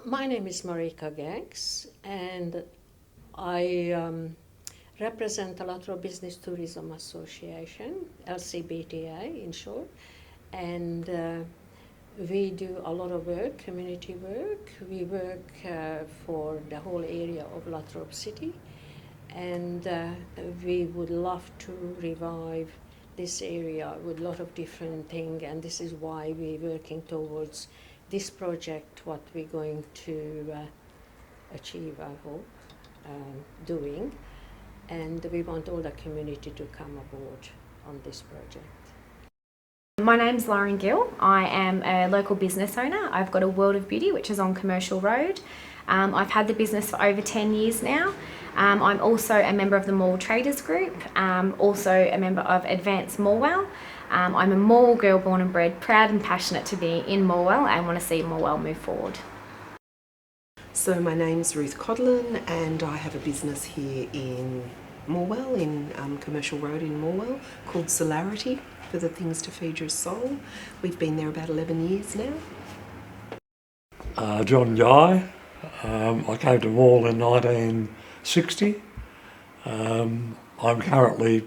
My name is Marika Gags, and I represent the Latrobe Business Tourism Association, LCBTA in short, and we do a lot of work, community work. We work for the whole area of Latrobe City, and we would love to revive this area with a lot of different things, and this is why we're working towards this project, what we're going to achieve, I hope, doing. And we want all the community to come aboard on this project. My name's Lauren Gill. I am a local business owner. I've got a World of Beauty, which is on Commercial Road. I've had the business for over 10 years now. I'm also a member of the Mall Traders Group, also a member of Advanced Morwell. I'm a Morwell girl born and bred, proud and passionate to be in Morwell and want to see Morwell move forward. So my name's Ruth Codlin and I have a business here in Morwell, in Commercial Road in Morwell, called Solarity, for the things to feed your soul. We've been there about 11 years now. John Guy. I came to Morwell in 1960. I'm currently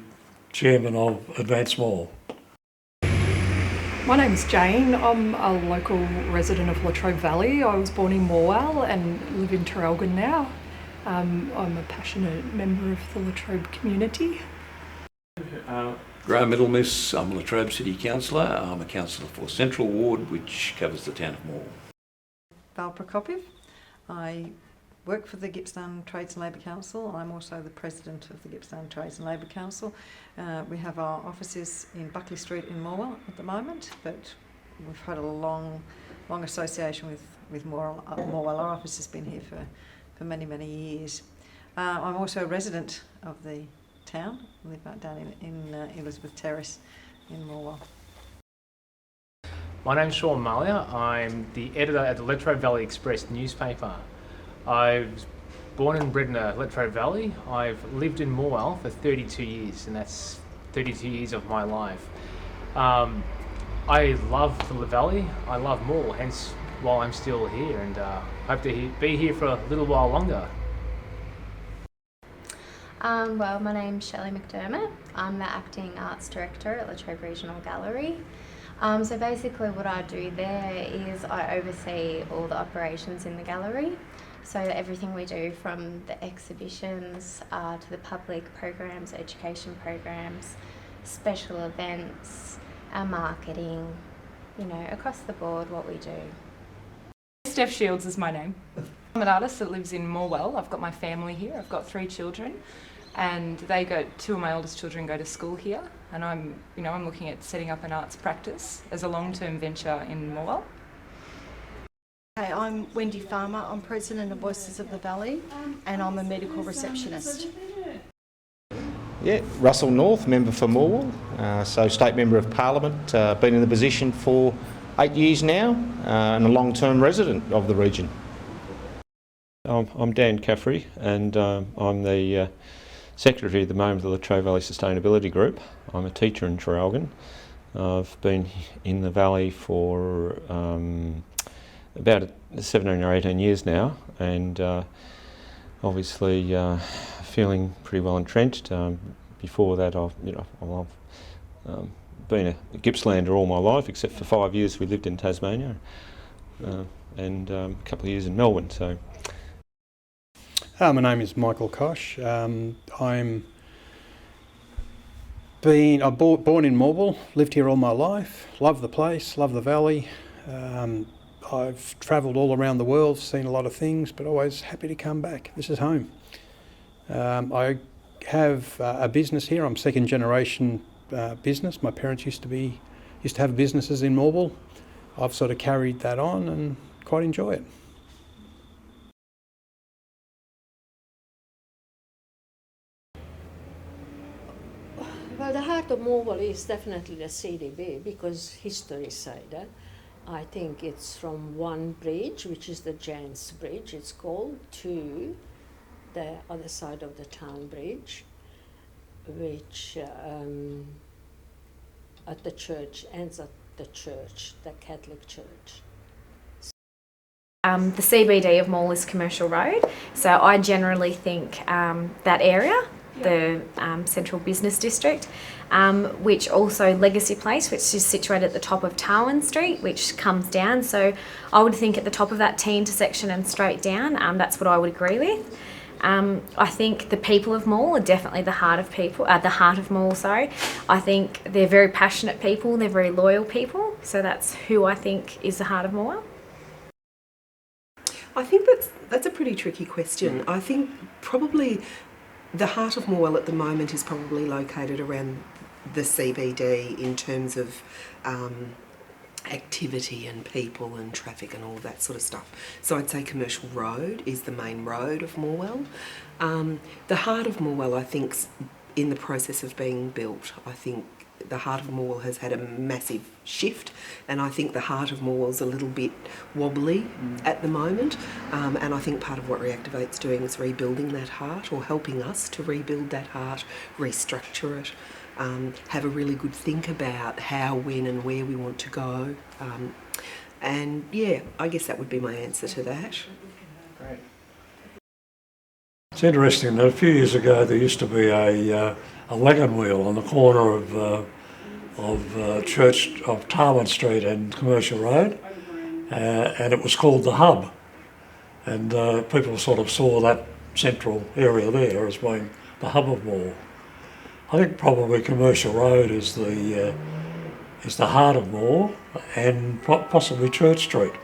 chairman of Advanced Morwell. My name's Jane. I'm a local resident of Latrobe Valley. I was born in Morwell and live in Traralgon now. I'm a passionate member of the Latrobe community. Graham Middlemiss, I'm a Latrobe City Councillor. I'm a councillor for Central Ward, which covers the town of Morwell. Val Prokopiev. I work for the Gippsland Trades and Labour Council. I'm also the president of the Gippsland Trades and Labour Council. We have our offices in Buckley Street in Morwell at the moment, but we've had a long association with Morwell. Our office has been here for many, many years. I'm also a resident of the town. I live down in Elizabeth Terrace in Morwell. My name's Sean Malia. I'm the editor at the Latrobe Valley Express newspaper. I was born and bred in the Latrobe Valley. I've lived in Morwell for 32 years, and that's 32 years of my life. I love the Valley. I love Morwell, hence why I'm still here, and hope to be here for a little while longer. Well, my name's Shelley Mcdermott. I'm the acting arts director at Latrobe Regional Gallery. So basically what I do there is I oversee all the operations in the gallery. So everything we do, from the exhibitions to the public programs, education programs, special events, our marketing, across the board what we do. Steph Shields is my name. I'm an artist that lives in Morwell. I've got my family here. I've got 3 children, and 2 of my oldest children go to school here. And I'm looking at setting up an arts practice as a long-term venture in Morwell. Hey, I'm Wendy Farmer. I'm president of Voices of the Valley, and I'm a medical receptionist. Yeah, Russell North, member for Morwell, so State Member of Parliament, been in the position for 8 years now, and a long-term resident of the region. I'm Dan Caffrey, and I'm the Secretary at the moment of the Latrobe Valley Sustainability Group. I'm a teacher in Traralgon. I've been in the Valley for about 17 or 18 years now, and obviously feeling pretty well entrenched. Before that, I've been a Gippslander all my life, except for 5 years we lived in Tasmania, and a couple of years in Melbourne. So. My name is Michael Kosh. I'm born in Morwell, lived here all my life, love the place, love the valley. I've travelled all around the world, seen a lot of things, but always happy to come back. This is home. I have a business here. I'm second generation business. My parents used to have businesses in Morwell. I've sort of carried that on and quite enjoy it. Well, the heart of Morwell is definitely the CDB, because history say that. I think it's from one bridge, which is the Gents Bridge, it's called, to the other side of the town bridge, which at the church ends at the church, the Catholic church. the CBD of Morwell is Commercial Road, so I generally think that area, the Central Business District, which also Legacy Place, which is situated at the top of Tarwin Street, which comes down. So I would think at the top of that T intersection and straight down, that's what I would agree with. I think the people of Morwell are definitely the heart of Morwell, sorry. I think they're very passionate people, they're very loyal people, so that's who I think is the heart of Morwell. I think that's a pretty tricky question. I think probably the heart of Morwell at the moment is probably located around the CBD in terms of activity and people and traffic and all that sort of stuff. So I'd say Commercial Road is the main road of Morwell. The heart of Morwell, I think, in the process of being built. I think the heart of Morwell has had a massive shift, and I think the heart of Morwell's a little bit wobbly at the moment, and I think part of what Reactivate's doing is rebuilding that heart, or helping us to rebuild that heart, restructure it, have a really good think about how, when and where we want to go, and yeah, I guess that would be my answer to that. Great. It's interesting that a few years ago there used to be a wagon wheel on the corner of Tarwin Street and Commercial Road, and it was called the Hub, and people sort of saw that central area there as being the hub of Morwell. I think probably Commercial Road is the heart of Morwell, and possibly Church Street,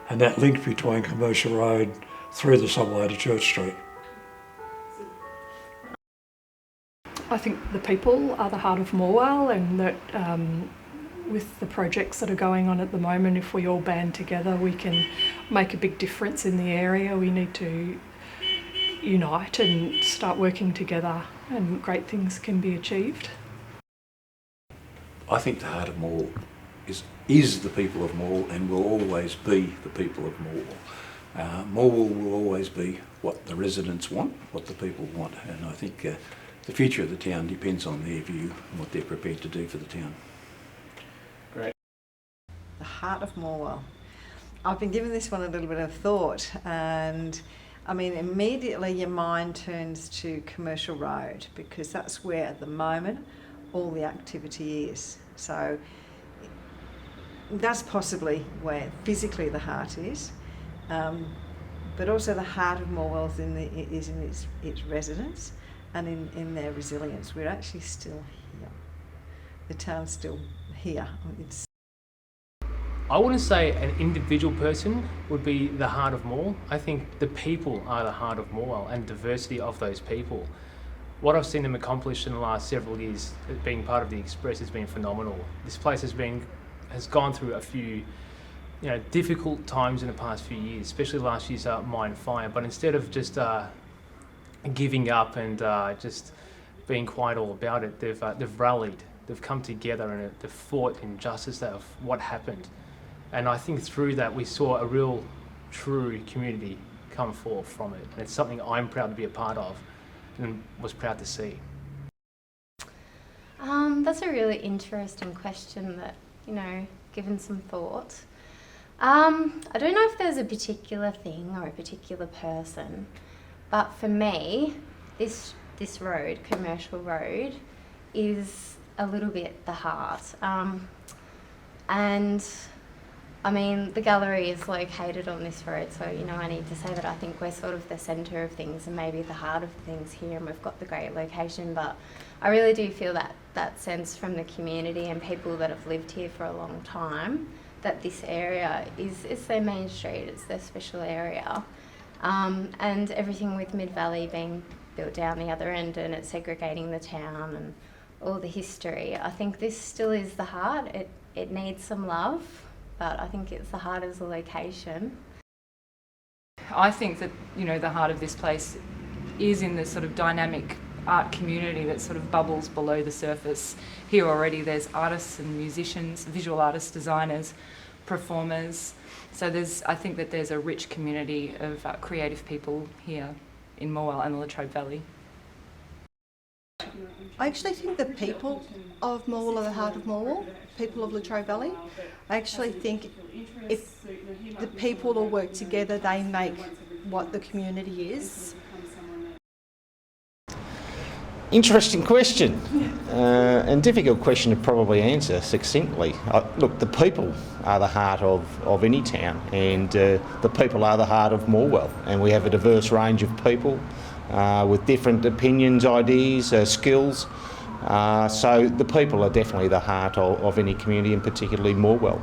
and that link between Commercial Road through the subway to Church Street. I think the people are the heart of Morwell, and that with the projects that are going on at the moment, if we all band together, we can make a big difference in the area. We need to unite and start working together, and great things can be achieved. I think the heart of Morwell is the people of Morwell, and will always be the people of Morwell. Morwell will always be what the residents want, what the people want, and I think the future of the town depends on their view and what they're prepared to do for the town. Great. The heart of Morwell. I've been giving this one a little bit of thought, and I mean, immediately your mind turns to Commercial Road, because that's where at the moment all the activity is. So that's possibly where physically the heart is, but also the heart of Morwell is in its residents and in their resilience. We're actually still here. The town's still here. I wouldn't say an individual person would be the heart of Morwell. I think the people are the heart of Morwell, and diversity of those people. What I've seen them accomplish in the last several years, being part of the Express, has been phenomenal. This place has gone through a few difficult times in the past few years, especially last year's mine fire. But instead of just giving up and just being quiet all about it, they've rallied, they've come together, and they've fought injustice of what happened. And I think through that we saw a real, true community come forth from it. And it's something I'm proud to be a part of and was proud to see. That's a really interesting question that, given some thought. I don't know if there's a particular thing or a particular person, but for me, this road, Commercial Road, is a little bit the heart. And I mean, the gallery is located on this road, so I need to say that I think we're sort of the centre of things and maybe the heart of things here, and we've got the great location, but I really do feel that sense from the community and people that have lived here for a long time, that this area is their main street, it's their special area. And everything with Mid-Valley being built down the other end and it's segregating the town and all the history, I think this still is the heart. It needs some love, but I think it's the heart as a location. I think that, the heart of this place is in the sort of dynamic art community that sort of bubbles below the surface. Here already there's artists and musicians, visual artists, designers, performers. So I think that there's a rich community of creative people here in Morwell and the Latrobe Valley. I actually think the people of Morwell are the heart of Morwell, people of Latrobe Valley. I actually think if the people all work together, they make what the community is. Interesting question, and difficult question to probably answer succinctly. Look, the people are the heart of any town, and the people are the heart of Morwell, and we have a diverse range of people with different opinions, ideas, skills. So the people are definitely the heart of any community, and particularly Morwell.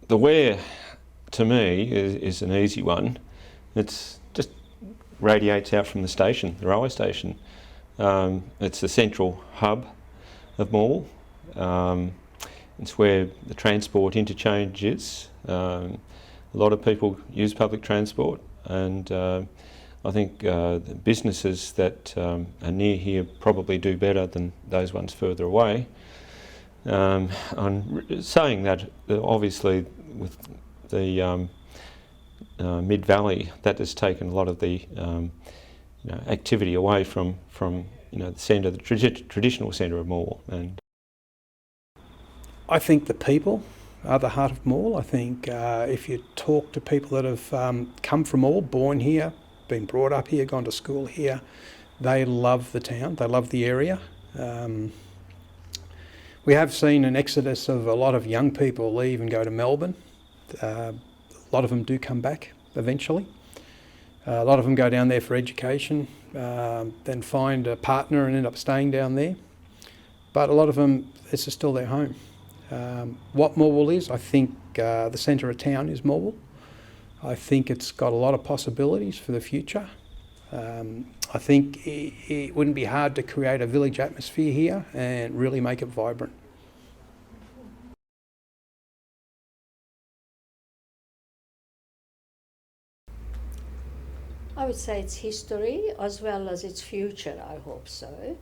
The where, to me, is an easy one. It's just radiates out from the station, the railway station. It's the central hub of Morwell. It's where the transport interchange is. A lot of people use public transport, and I think the businesses that are near here probably do better than those ones further away. On saying that, obviously with the Mid-Valley, that has taken a lot of the activity away from the centre, the traditional centre of Morwell. And I think the people are the heart of Morwell. I think if you talk to people that have come from Morwell, born here, been brought up here, gone to school here, they love the town, they love the area. We have seen an exodus of a lot of young people leave and go to Melbourne. A lot of them do come back eventually. A lot of them go down there for education, then find a partner and end up staying down there. But a lot of them, this is still their home. What Morwell is, I think the centre of town is Morwell. I think it's got a lot of possibilities for the future. I think it wouldn't be hard to create a village atmosphere here and really make it vibrant. I would say it's history as well as its future, I hope so.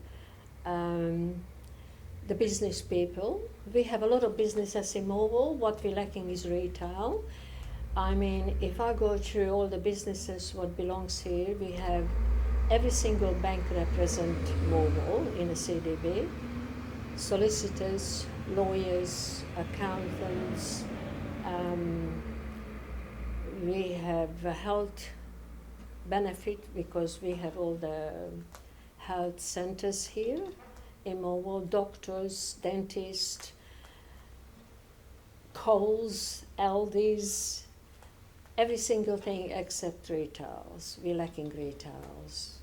The business people, we have a lot of businesses in Morwell. What we're lacking is retail. I mean, if I go through all the businesses what belongs here, we have every single bank represent Morwell in a CDB. Solicitors, lawyers, accountants. We have a health benefit because we have all the health centres here in Morwell, doctors, dentists, Coles, Aldi's, every single thing except retails. We're lacking retails.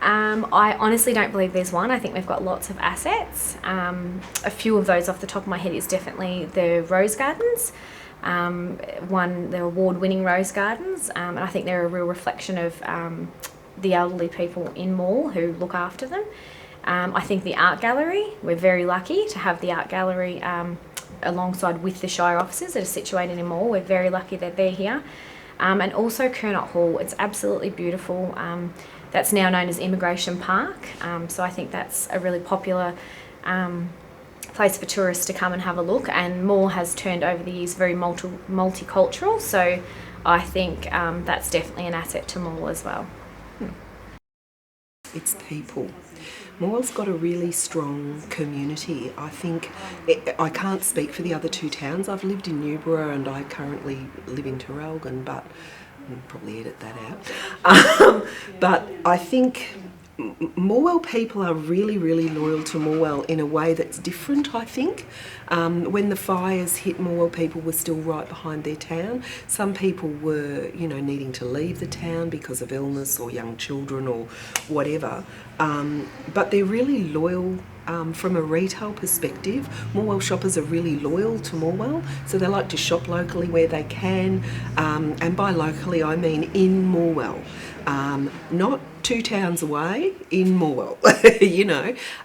I honestly don't believe there's one. I think we've got lots of assets. A few of those off the top of my head is definitely the rose gardens. The award-winning rose gardens, and I think they're a real reflection of the elderly people in Morwell who look after them. I think the art gallery, we're very lucky to have the art gallery alongside with the Shire offices that are situated in Morwell. We're very lucky that they're here. And also Kernot Hall, it's absolutely beautiful. That's now known as Immigration Park, so I think that's a really popular place for tourists to come and have a look, and Morwell has turned over the years very multicultural, so I think that's definitely an asset to Morwell as well. It's people. Morwell's got a really strong community. I think, I can't speak for the other two towns. I've lived in Newborough and I currently live in Traralgon, but I'll probably edit that out. But I think Morwell people are really, really loyal to Morwell in a way that's different, I think. When the fires hit, Morwell people were still right behind their town. Some people were, needing to leave the town because of illness or young children or whatever. But they're really loyal from a retail perspective. Morwell shoppers are really loyal to Morwell, so they like to shop locally where they can. And by locally, I mean in Morwell. Not 2 towns away, in Morwell,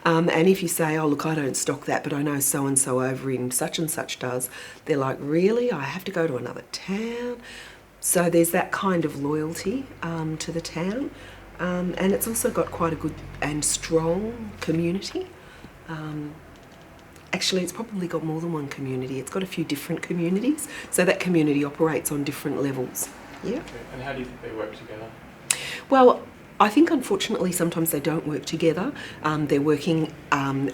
and if you say, oh look, I don't stock that, but I know so-and-so over in such and such does, they're like, really? I have to go to another town? So there's that kind of loyalty to the town, and it's also got quite a good and strong community. Actually, it's probably got more than one community. It's got a few different communities, so that community operates on different levels. Yeah. Okay. And how do you think they work together? Well, I think unfortunately sometimes they don't work together. They're working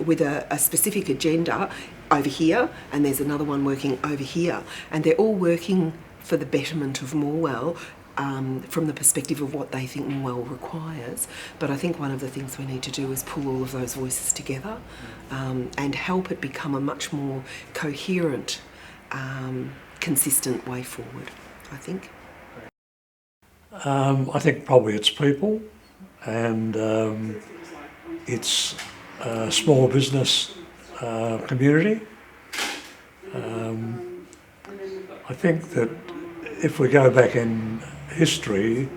with a specific agenda over here, and there's another one working over here, and they're all working for the betterment of Morwell from the perspective of what they think Morwell requires. But I think one of the things we need to do is pull all of those voices together and help it become a much more coherent, consistent way forward, I think. I think probably it's people, and it's a small business community. I think that if we go back in history,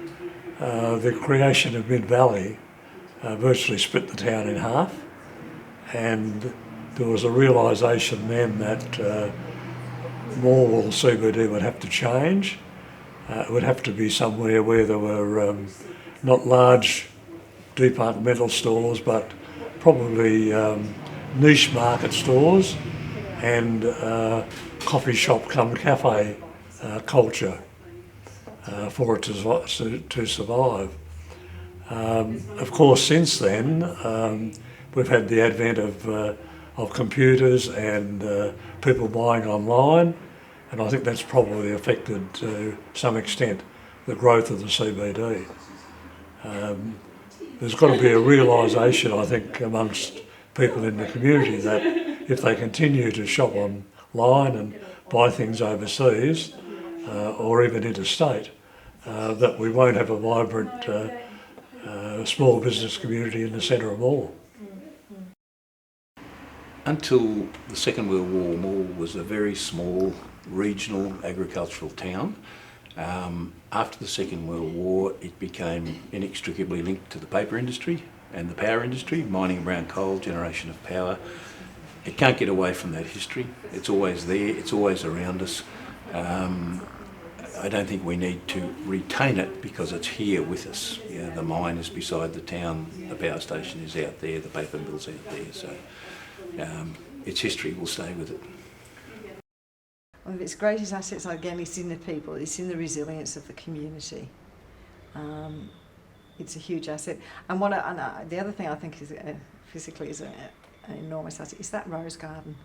the creation of Mid-Valley virtually split the town in half, and there was a realisation then that Morwell CBD would have to change. It would have to be somewhere where there were not large departmental stores, but probably niche market stores and coffee shop come cafe culture for it to survive. Of course, since then, we've had the advent of computers and people buying online, and I think that's probably affected to some extent the growth of the CBD. There's got to be a realisation, I think, amongst people in the community that if they continue to shop online and buy things overseas or even interstate, that we won't have a vibrant small business community in the centre of Morwell. Until the Second World War, Morwell was a very small regional agricultural town. After the Second World War, it became inextricably linked to the paper industry and the power industry, mining and brown coal, generation of power. It can't get away from that history. It's always there, it's always around us. I don't think we need to retain it because it's here with us. You know, the mine is beside the town, the power station is out there, the paper mill's out there, so its history will stay with it. One of its greatest assets, again, is in the people. It's in the resilience of the community. It's a huge asset. And the other thing I think is physically is an enormous asset is that rose garden.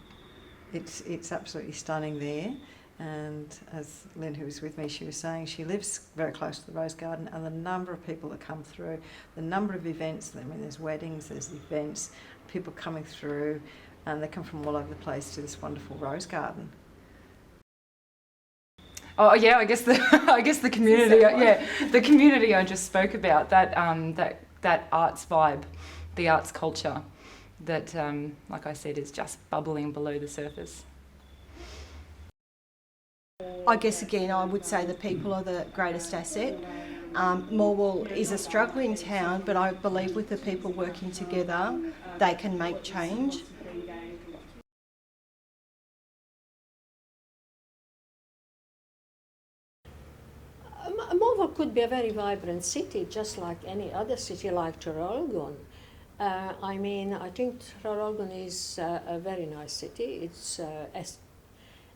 It's absolutely stunning there. And as Lynn, who was with me, she was saying she lives very close to the rose garden, and the number of people that come through, the number of events. I mean, there's weddings, there's events, people coming through, and they come from all over the place to this wonderful rose garden. Oh yeah, I guess the community. Yeah, the community I just spoke about. That arts vibe, the arts culture, that like I said is just bubbling below the surface. I guess again I would say the people are the greatest asset. Morwell is a struggling town, but I believe with the people working together, they can make change. Morwell could be a very vibrant city, just like any other city, like Traralgon. I think Traralgon is a very nice city. It's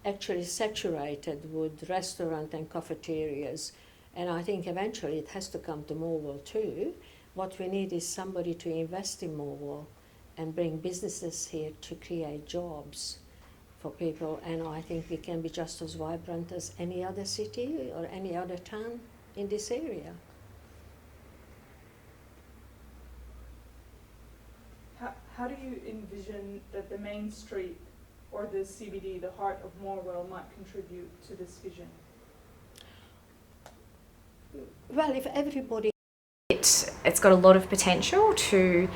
actually saturated with restaurants and cafeterias, and I think eventually it has to come to Morwell too. What we need is somebody to invest in Morwell and bring businesses here to create jobs for people, and I think we can be just as vibrant as any other city or any other town in this area. How do you envision that the main street or the CBD, the heart of Morwell, might contribute to this vision? Well, if everybody... It's got a lot of potential to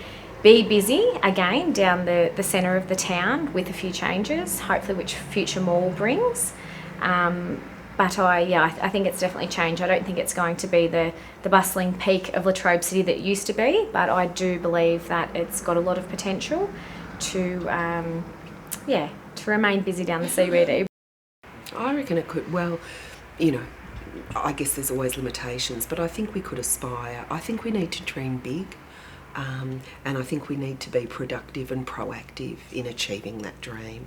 be busy again down the centre of the town with a few changes, hopefully which Future Morwell brings. But I think it's definitely changed. I don't think it's going to be the bustling peak of Latrobe City that it used to be, but I do believe that it's got a lot of potential to remain busy down the CBD. I reckon it could, I guess there's always limitations, but I think we could aspire. I think we need to dream big, and I think we need to be productive and proactive in achieving that dream.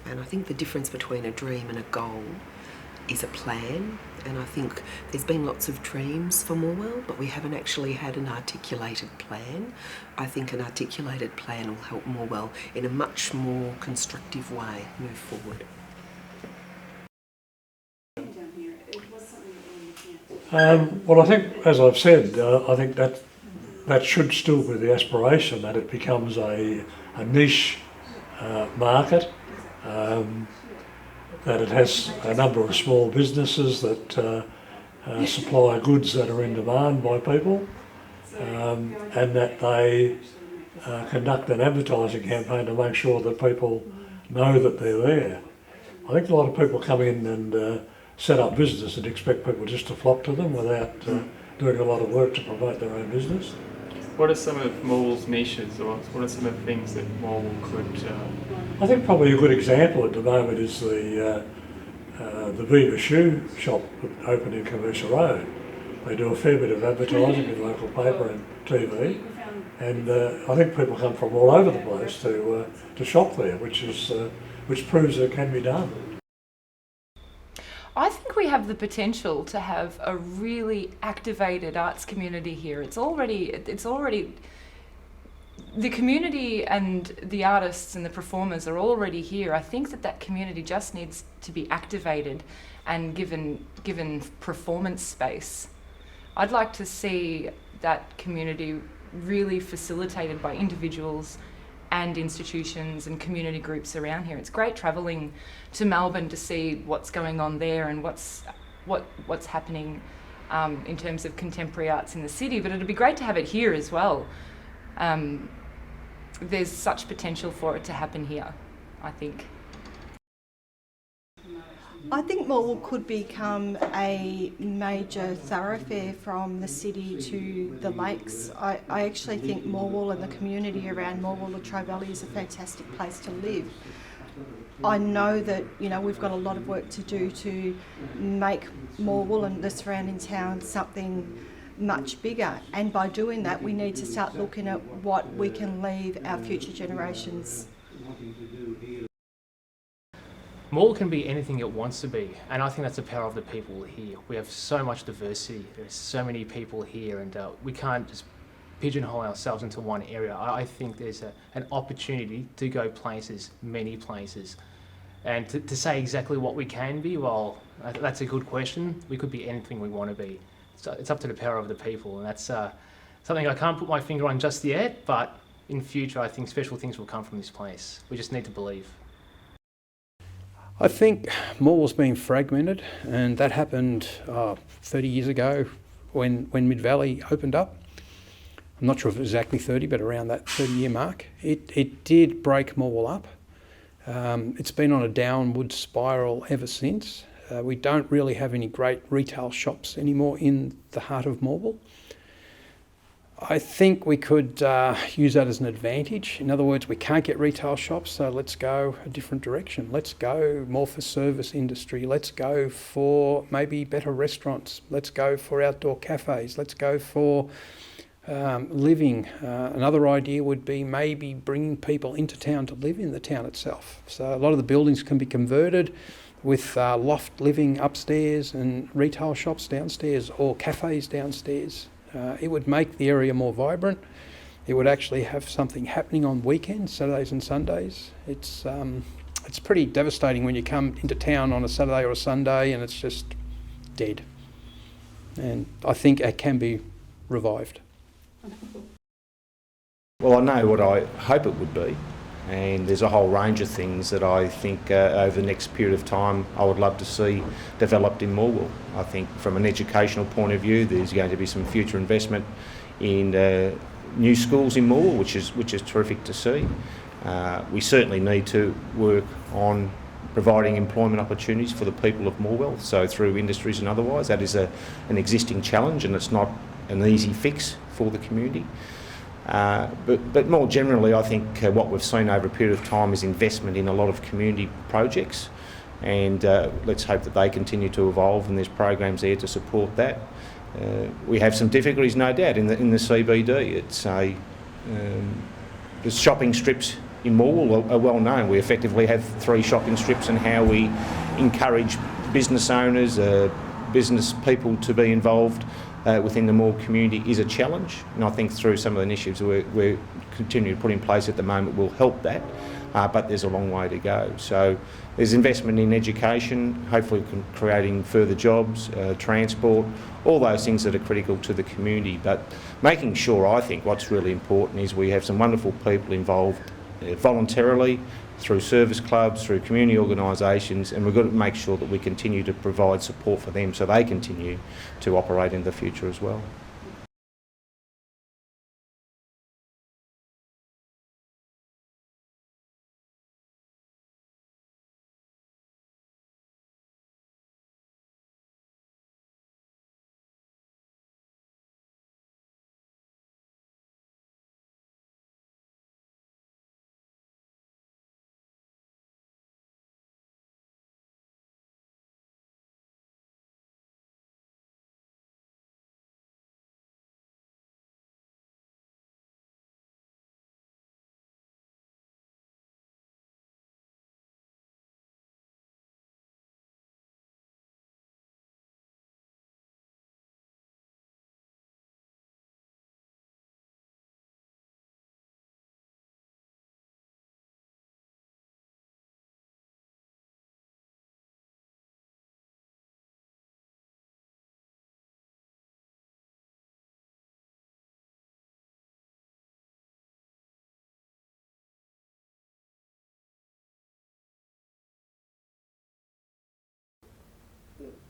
And I think the difference between a dream and a goal is a plan, And I think there's been lots of dreams for Morwell, but we haven't actually had an articulated plan. I think an articulated plan will help Morwell in a much more constructive way move forward. Well, I think, as I've said, I think that should still be the aspiration, that it becomes a niche market, that it has a number of small businesses that supply goods that are in demand by people, and that they conduct an advertising campaign to make sure that people know that they're there. I think a lot of people come in and set up business and expect people just to flock to them without doing a lot of work to promote their own business. What are some of Morwell's niches, or what are some of the things that Morwell could... I think probably a good example at the moment is the Viva shoe shop that opened in Commercial Road. They do a fair bit of advertising in local paper and TV, and I think people come from all over the place to shop there, which proves that it can be done. I think we have the potential to have a really activated arts community here. It's already the community and the artists and the performers are already here. I think that community just needs to be activated and given performance space. I'd like to see that community really facilitated by individuals and institutions and community groups around here. It's great travelling to Melbourne to see what's going on there and what's happening in terms of contemporary arts in the city, but it'd be great to have it here as well. There's such potential for it to happen here, I think. I think Morwell could become a major thoroughfare from the city to the lakes. I actually think Morwell and the community around Morwell Latrobe Valley is a fantastic place to live. I know that we've got a lot of work to do to make Morwell and the surrounding towns something much bigger, and by doing that we need to start looking at what we can leave our future generations. Morwell can be anything it wants to be, and I think that's the power of the people here. We have so much diversity, there's so many people here, and we can't just pigeonhole ourselves into one area. I think there's an opportunity to go places, many places, and to say exactly what we can be, well, that's a good question. We could be anything we want to be. So it's up to the power of the people, and that's something I can't put my finger on just yet, but in future I think special things will come from this place. We just need to believe. I think Morwell's been fragmented, and that happened 30 years ago when Mid-Valley opened up. I'm not sure if it was exactly 30, but around that 30-year mark. It did break Morwell up. It's been on a downward spiral ever since. We don't really have any great retail shops anymore in the heart of Morwell. I think we could use that as an advantage. In other words, we can't get retail shops, so let's go a different direction. Let's go more for service industry. Let's go for maybe better restaurants. Let's go for outdoor cafes. Let's go for living. Another idea would be maybe bringing people into town to live in the town itself. So a lot of the buildings can be converted with loft living upstairs and retail shops downstairs, or cafes downstairs. It would make the area more vibrant. It would actually have something happening on weekends, Saturdays and Sundays. It's pretty devastating when you come into town on a Saturday or a Sunday and it's just dead. And I think it can be revived. Well, I know what I hope it would be, and there's a whole range of things that I think over the next period of time I would love to see developed in Morwell. I think from an educational point of view there's going to be some future investment in new schools in Morwell, which is terrific to see. We certainly need to work on providing employment opportunities for the people of Morwell, so through industries and otherwise. That is an existing challenge, and it's not an easy fix for the community. But more generally, I think what we've seen over a period of time is investment in a lot of community projects, and let's hope that they continue to evolve, and there's programs there to support that. We have some difficulties, no doubt, in the CBD. It's the shopping strips in Morwell are well known. We effectively have 3 shopping strips, and how we encourage business owners, business people to be involved within the Morwell community is a challenge, and I think through some of the initiatives we're continuing to put in place at the moment will help that, but there's a long way to go. So there's investment in education, hopefully creating further jobs, transport, all those things that are critical to the community, but making sure, I think what's really important is we have some wonderful people involved voluntarily, through service clubs, through community organisations, and we've got to make sure that we continue to provide support for them so they continue to operate in the future as well.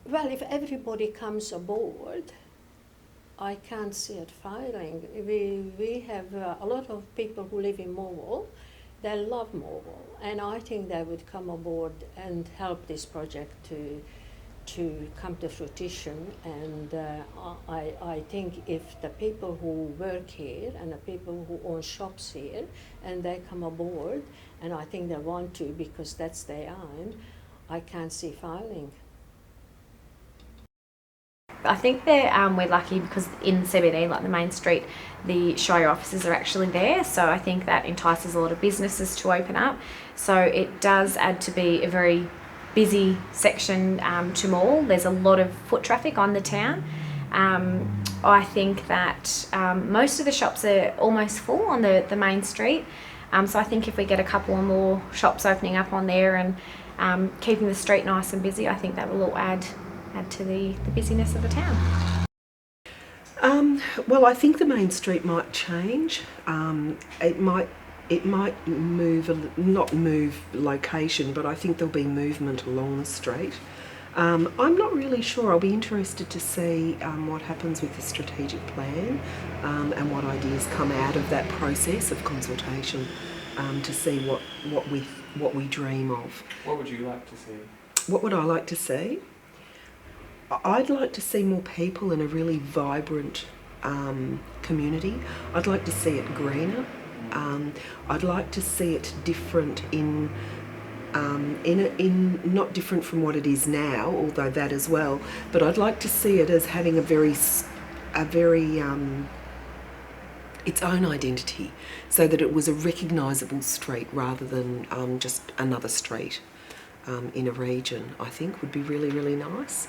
Well, if everybody comes aboard, I can't see it failing. We have a lot of people who live in Morwell. They love Morwell, and I think they would come aboard and help this project to come to fruition. And I think if the people who work here and the people who own shops here, and they come aboard, and I think they want to because that's their own, I can't see failing. I think that we're lucky because in CBD, like the main street, the Shire offices are actually there. So I think that entices a lot of businesses to open up. So it does add to be a very busy section to Morwell. There's a lot of foot traffic on the town. I think that most of the shops are almost full on the main street. So I think if we get a couple more shops opening up on there and keeping the street nice and busy, I think that will all add to the busyness of the town. Well, I think the main street might change. It might move, not move location, but I think there'll be movement along the street. I'm not really sure. I'll be interested to see what happens with the strategic plan and what ideas come out of that process of consultation to see what we dream of. What would you like to see? What would I like to see? I'd like to see more people in a really vibrant community. I'd like to see it greener. I'd like to see it different in not different from what it is now, although that as well. But I'd like to see it as having a very its own identity, so that it was a recognisable street rather than just another street in a region. I think would be really, really nice.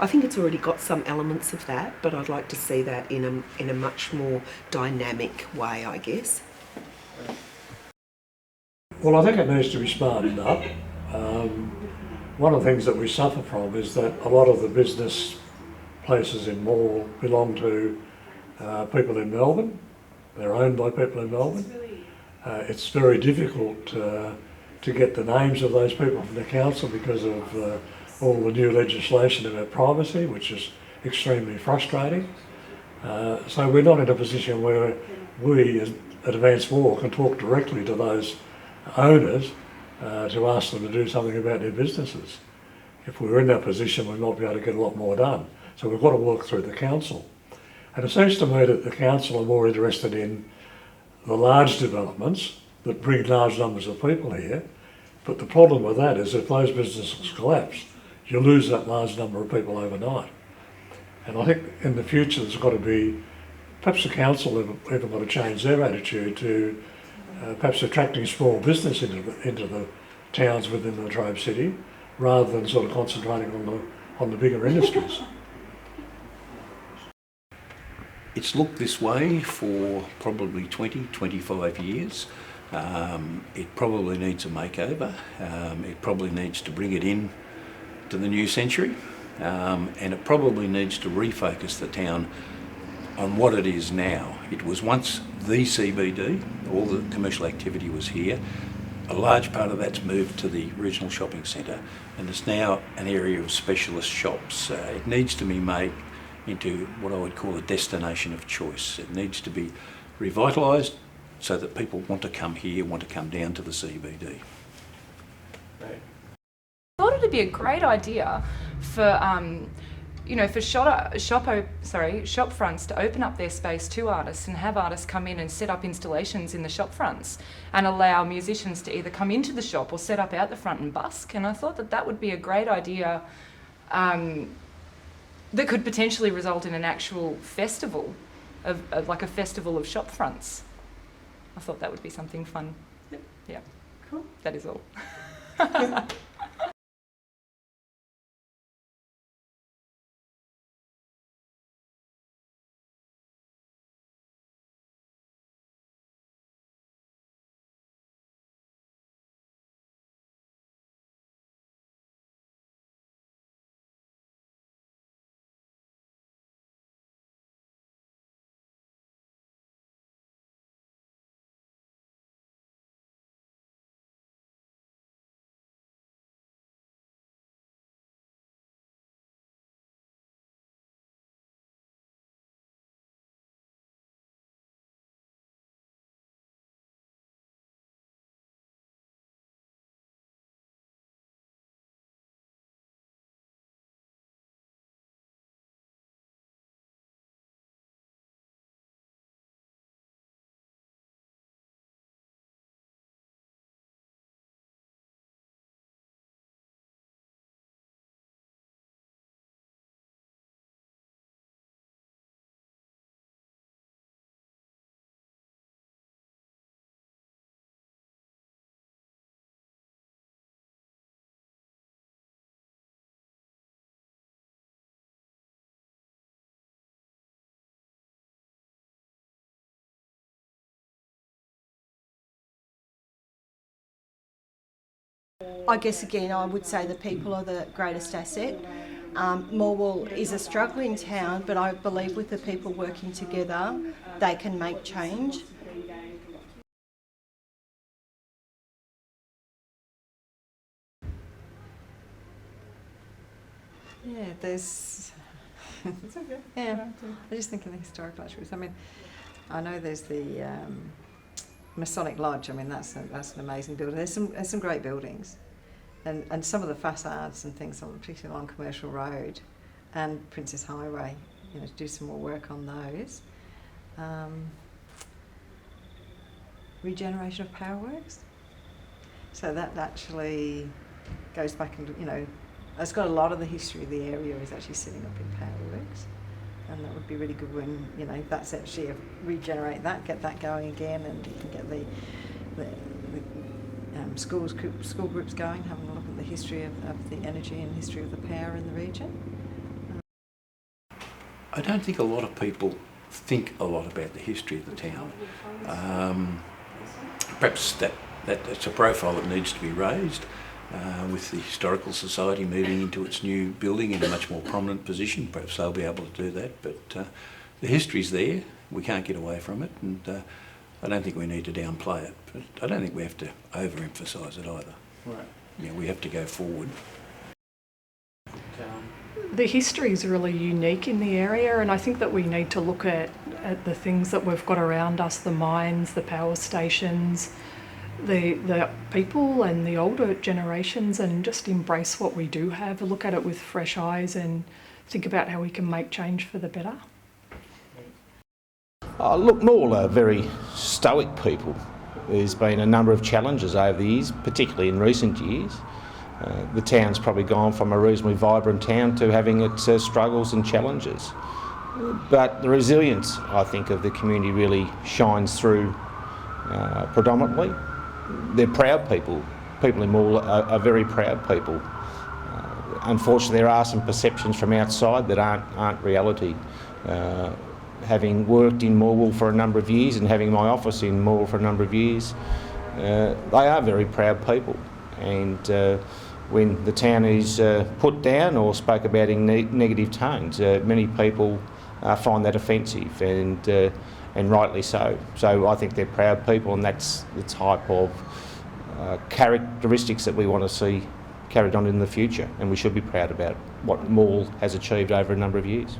I think it's already got some elements of that, but I'd like to see that in a much more dynamic way, I guess. Well, I think it needs to be smartened up. One of the things that we suffer from is that a lot of the business places in Morwell belong to people in Melbourne. They're owned by people in Melbourne. It's very difficult to get the names of those people from the council because of all the new legislation about privacy, which is extremely frustrating. So we're not in a position where we at Advance Morwell can talk directly to those owners to ask them to do something about their businesses. If we were in that position, we might be able to get a lot more done. So we've got to work through the council. And it seems to me that the council are more interested in the large developments that bring large numbers of people here. But the problem with that is if those businesses collapse, you lose that large number of people overnight. And I think in the future there's got to be, perhaps the council even got to change their attitude to perhaps attracting small business into the towns within the Latrobe City, rather than sort of concentrating on on the bigger industries. It's looked this way for probably 20, 25 years. It probably needs a makeover. It probably needs to bring it in to the new century. And it probably needs to refocus the town on what it is now. It was once the CBD, all the commercial activity was here. A large part of that's moved to the regional shopping centre, and it's now an area of specialist shops. It needs to be made into what I would call a destination of choice. It needs to be revitalised so that people want to come here, want to come down to the CBD. I thought it'd be a great idea for for shop fronts to open up their space to artists and have artists come in and set up installations in the shop fronts and allow musicians to either come into the shop or set up out the front and busk. And I thought that that would be a great idea that could potentially result in an actual festival of like a festival of shop fronts. I thought that would be something fun. Yep. Yeah. Cool. That is all. I guess again I would say the people are the greatest asset. Morwell is a struggling town, but I believe with the people working together they can make change. Yeah, there's... It's okay. Yeah, I just think of the historical attributes. I mean, I know there's the Masonic Lodge. I mean, that's an amazing building. There's some great buildings, and some of the facades and things, particularly along Commercial Road and Princess Highway. To do some more work on those. Regeneration of power works. So that actually goes back and it's got a lot of the history of the area is actually sitting up in power works. And that would be really good when, that's actually regenerate that, get that going again, and you can get the school groups going, having a look at the history of the energy and history of the power in the region. I don't think a lot of people think a lot about the history of the town. Perhaps that's a profile that needs to be raised. With the Historical Society moving into its new building in a much more prominent position, perhaps they'll be able to do that. But the history's there, we can't get away from it, and I don't think we need to downplay it. But I don't think we have to overemphasise it either. Right. We have to go forward. The history is really unique in the area, and I think that we need to look at the things that we've got around us, the mines, the power stations, the people and the older generations, and just embrace what we do have, look at it with fresh eyes and think about how we can make change for the better. Look, Morwell are very stoic people. There's been a number of challenges over the years, particularly in recent years. The town's probably gone from a reasonably vibrant town to having its struggles and challenges. But the resilience, I think, of the community really shines through predominantly. They're proud people. People in Morwell are very proud people. unfortunately there are some perceptions from outside that aren't reality. Having worked in Morwell for a number of years and having my office in Morwell for a number of years, they are very proud people, and when the town is put down or spoke about in negative tones, many people find that offensive, and rightly so. So I think they're proud people, and that's the type of characteristics that we want to see carried on in the future, and we should be proud about what Morwell has achieved over a number of years.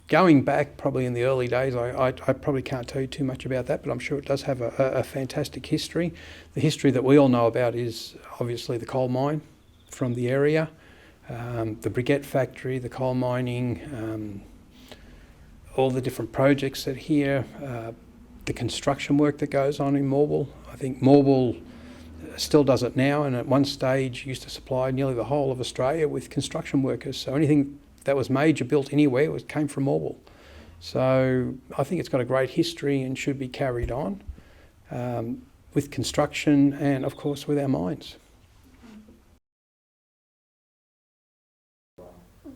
Going back probably in the early days, I probably can't tell you too much about that, but I'm sure it does have a fantastic history. The history that we all know about is obviously the coal mine from the area, the briquette factory, the coal mining, all the different projects that are here, the construction work that goes on in Morwell. I think Morwell still does it now, and at one stage used to supply nearly the whole of Australia with construction workers. So anything that was major built anywhere came from Morwell. So I think it's got a great history and should be carried on with construction and of course with our mines.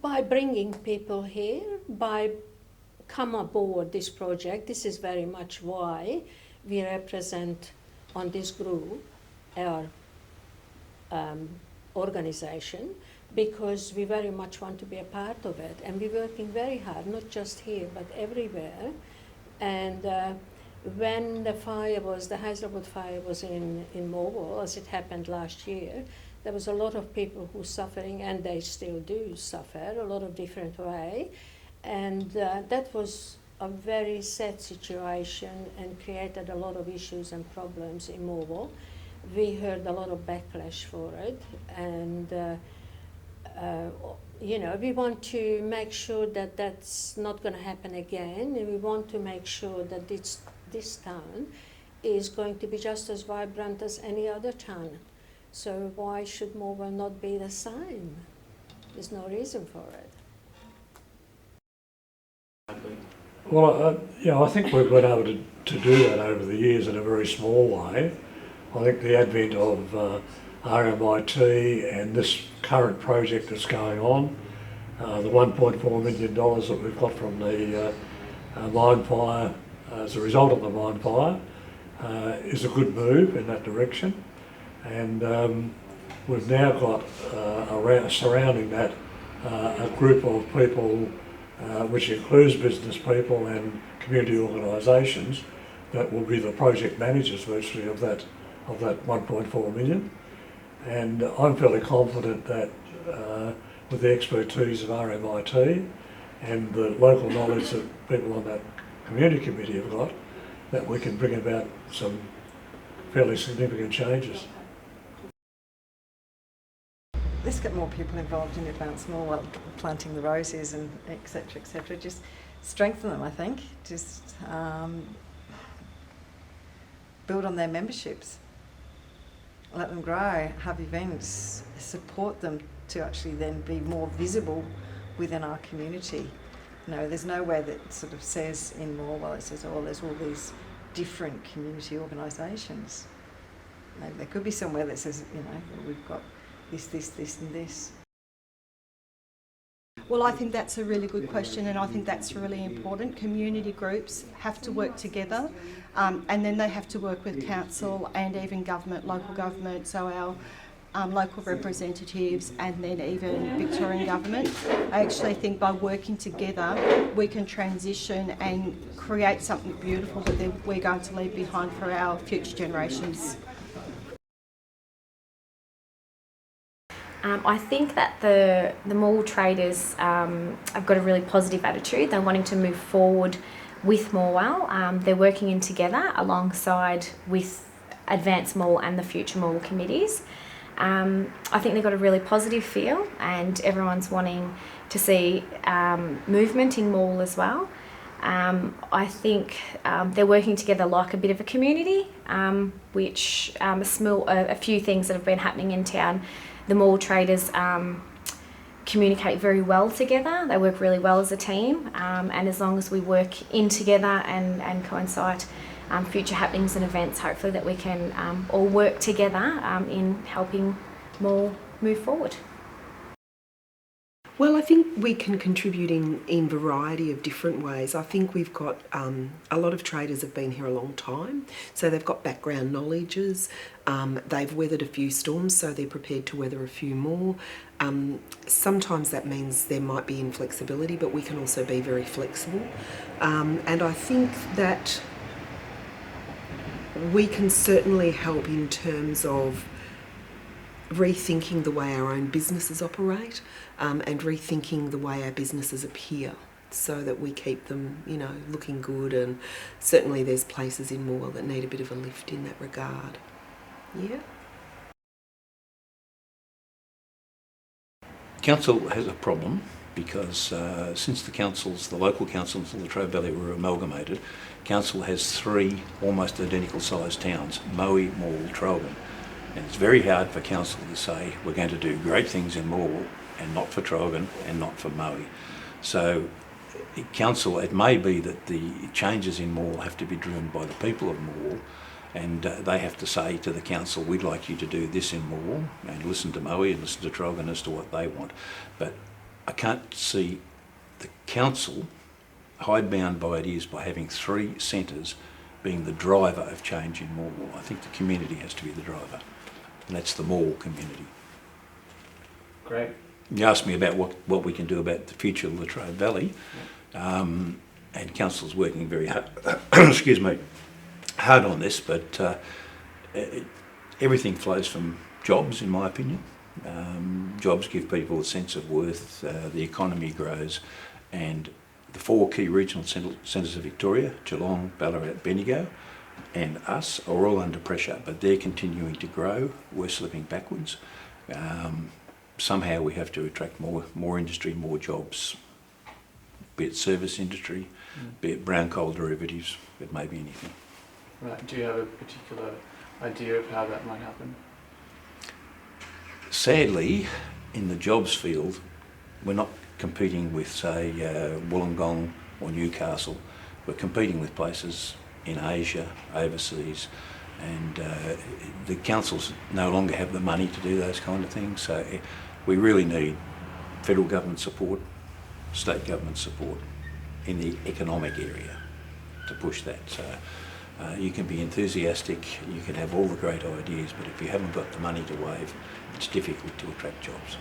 By bringing people here, by come aboard this project, this is very much why we represent on this group our organisation, because we very much want to be a part of it, and we're working very hard, not just here but everywhere. And when the Hazelwood fire was in Morwell, as it happened last year, there was a lot of people who suffering, and they still do suffer a lot of different way, and that was a very sad situation and created a lot of issues and problems in Morwell. We heard a lot of backlash for it, and you know, we want to make sure that that's not going to happen again, and we want to make sure that this town is going to be just as vibrant as any other town. So why should Morwell not be the same? There's no reason for it. Well, I think we've been able to do that over the years in a very small way. I think the advent of RMIT and this current project that's going on, the $1.4 million that we've got from the mine fire as a result of the mine fire, is a good move in that direction. And we've now got surrounding that a group of people which includes business people and community organisations that will be the project managers virtually of that 1.4 million. And I'm fairly confident that with the expertise of RMIT and the local knowledge that people on that community committee have got, that we can bring about some fairly significant changes. Let's get more people involved in Advanced Morwell, planting the roses and etc. etc. Just strengthen them, I think. Just build on their memberships. Let them grow, have events, support them to actually then be more visible within our community. You know, there's nowhere that sort of says in Morwell, it says, oh, there's all these different community organisations. Maybe there could be somewhere that says, you know, we've got this and this. Well, I think that's a really good question, and I think that's really important. Community groups have to work together, and then they have to work with council and even government, local government, so our local representatives, and then even Victorian government. I actually think by working together we can transition and create something beautiful that we're going to leave behind for our future generations. I think that the Morwell traders have got a really positive attitude. They're wanting to move forward with Morwell. They're working in together alongside with Advanced Morwell and the Future Morwell committees. I think they've got a really positive feel, and everyone's wanting to see movement in Morwell as well. I think they're working together like a bit of a community, which a few things that have been happening in town. The Morwell traders communicate very well together. They work really well as a team, and as long as we work in together and coincide future happenings and events, hopefully that we can all work together in helping Morwell move forward? Well, I think we can contribute in variety of different ways. I think we've got a lot of traders have been here a long time, so they've got background knowledges. They've weathered a few storms, so they're prepared to weather a few more. Sometimes that means there might be inflexibility, but we can also be very flexible. And I think that we can certainly help in terms of rethinking the way our own businesses operate, and rethinking the way our businesses appear, so that we keep them, you know, looking good. And certainly there's places in Morwell that need a bit of a lift in that regard. Yeah. Council has a problem because since the local councils in Latrobe Valley were amalgamated, Council has 3 almost identical sized towns, Moe, Morwell, Traralgon. And it's very hard for Council to say we're going to do great things in Morwell and not for Traralgon and not for Moe. So Council, it may be that the changes in Morwell have to be driven by the people of Morwell, and they have to say to the Council, we'd like you to do this in Morwell, and listen to Moe and listen to Traralgon as to what they want. But I can't see the Council hidebound by ideas by having 3 centres being the driver of change in Morwell. I think the community has to be the driver, and that's the Morwell community. Great. You asked me about what we can do about the future of Latrobe Valley, and Council's working very hard, excuse me, hard on this, but everything flows from jobs, in my opinion. Jobs give people a sense of worth, the economy grows, and the 4 key regional centres of Victoria, Geelong, Ballarat, Bendigo, and us are all under pressure, but they're continuing to grow. We're slipping backwards. Somehow we have to attract more industry, more jobs, be it service industry, be it brown coal derivatives, it may be anything. Right. Do you have a particular idea of how that might happen? Sadly, in the jobs field, we're not competing with, say, Wollongong or Newcastle. We're competing with places in Asia, overseas, and the councils no longer have the money to do those kind of things. So we really need federal government support, state government support in the economic area to push that. So you can be enthusiastic, you can have all the great ideas, but if you haven't got the money to wave, it's difficult to attract jobs.